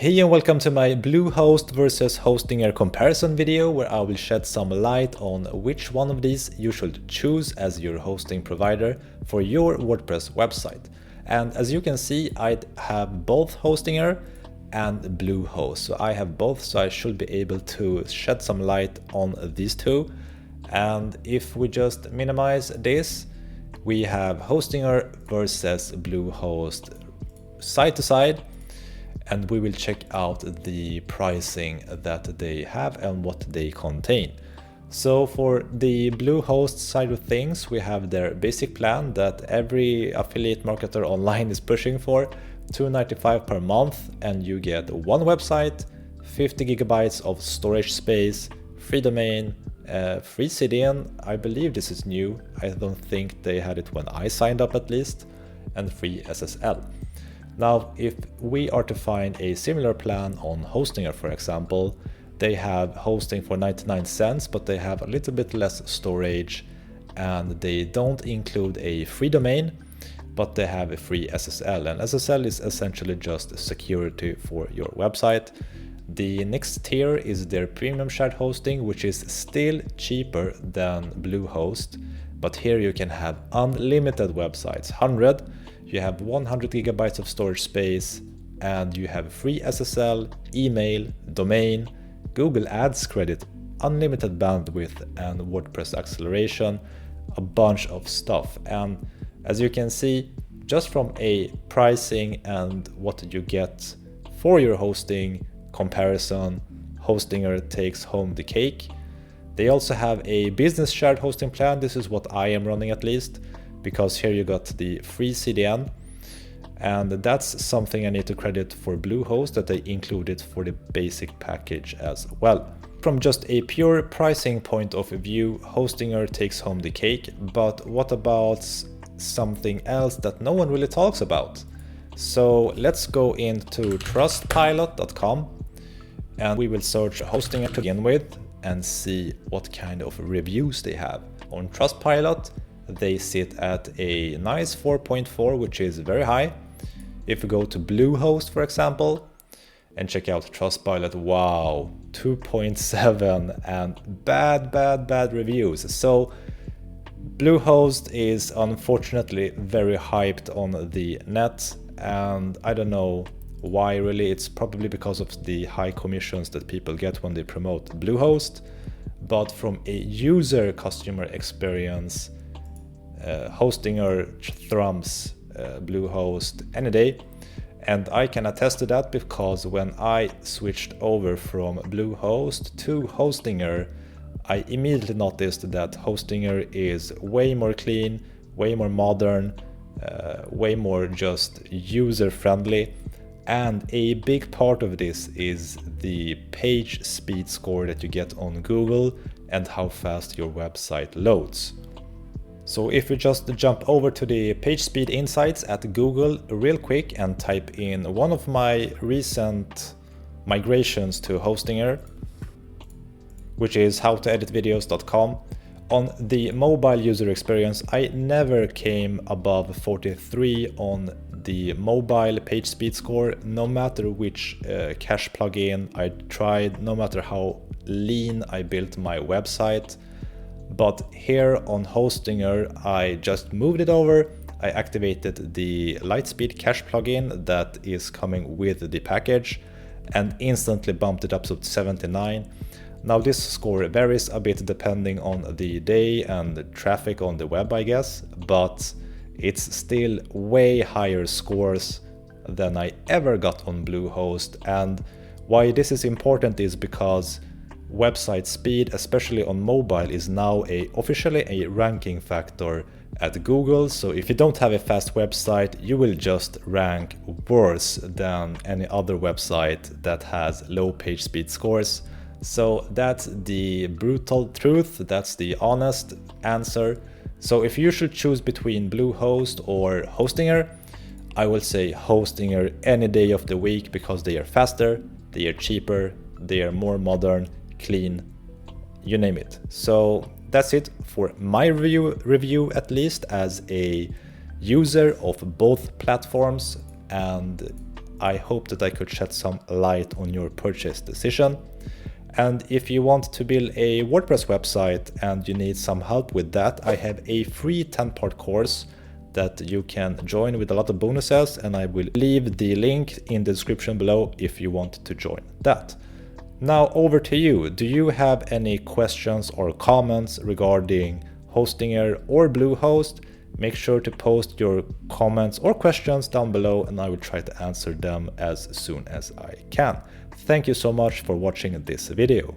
Hey and welcome to my Bluehost versus Hostinger comparison video, where I will shed some light on which one of these you should choose as your hosting provider for your WordPress website. And as you can see, I have both Hostinger and Bluehost. So I have both, so I should be able to shed some light on these two. And if we just minimize this, we have Hostinger versus Bluehost side to side. And we will check out the pricing that they have and what they contain. So for the Bluehost side of things, we have their basic plan that every affiliate marketer online is pushing for, $2.95 per month, and you get one website, 50 gigabytes of storage space, free domain, free CDN. I believe this is new. I don't think they had it when I signed up at least, and free SSL. Now, if we are to find a similar plan on Hostinger, for example, they have hosting for 99 cents, but they have a little bit less storage, and they don't include a free domain, but they have a free SSL. And SSL is essentially just security for your website. The next tier is their premium shared hosting, which is still cheaper than Bluehost, but here you can have unlimited websites, 100. You have 100 gigabytes of storage space, and you have free SSL, email, domain, Google Ads credit, unlimited bandwidth, and WordPress acceleration, a bunch of stuff. And as you can see, just from a pricing and what you get for your hosting comparison, Hostinger takes home the cake. They also have a business shared hosting plan. This is what I am running at least, because here you got the free CDN, and that's something I need to credit for Bluehost, that they included for the basic package as well. From just a pure pricing point of view, Hostinger takes home the cake, but what about something else that no one really talks about? So let's go into trustpilot.com, and we will search Hostinger to begin with and see what kind of reviews they have. On Trustpilot, they sit at a nice 4.4, which is very high. If we go to Bluehost, for example, and check out Trustpilot, wow, 2.7 and bad reviews. So Bluehost is unfortunately very hyped on the net, and I don't know why really. It's probably because of the high commissions that people get when they promote Bluehost. But from a user customer experience, Hostinger thrums Bluehost any day, and I can attest to that because when I switched over from Bluehost to Hostinger, I immediately noticed that Hostinger is way more clean, way more modern, way more just user-friendly, and a big part of this is the page speed score that you get on Google and how fast your website loads. So if we just jump over to the page speed insights at Google real quick and type in one of my recent migrations to Hostinger, which is howtoeditvideos.com, on the mobile user experience, I never came above 43 on the mobile page speed score, no matter which cache plugin I tried, no matter how lean I built my website. But here on Hostinger, I just moved it over. I activated the Lightspeed cache plugin that is coming with the package and instantly bumped it up to 79. Now this score varies a bit depending on the day and the traffic on the web, I guess, but it's still way higher scores than I ever got on Bluehost. And why this is important is because website speed, especially on mobile, is now officially a ranking factor at Google. So if you don't have a fast website, you will just rank worse than any other website that has low page speed scores. So that's the brutal truth, that's the honest answer. So if you should choose between Bluehost or Hostinger, I will say Hostinger any day of the week, because they are faster, they are cheaper, they are more modern, clean, you name it. So that's it for my review, at least as a user of both platforms, and I hope that I could shed some light on your purchase decision. And if you want to build a WordPress website and you need some help with that, I have a free 10-part course that you can join with a lot of bonuses, and I will leave the link in the description below if you want to join that. Now over to you. Do you have any questions or comments regarding Hostinger or Bluehost? Make sure to post your comments or questions down below and I will try to answer them as soon as I can. Thank you so much for watching this video.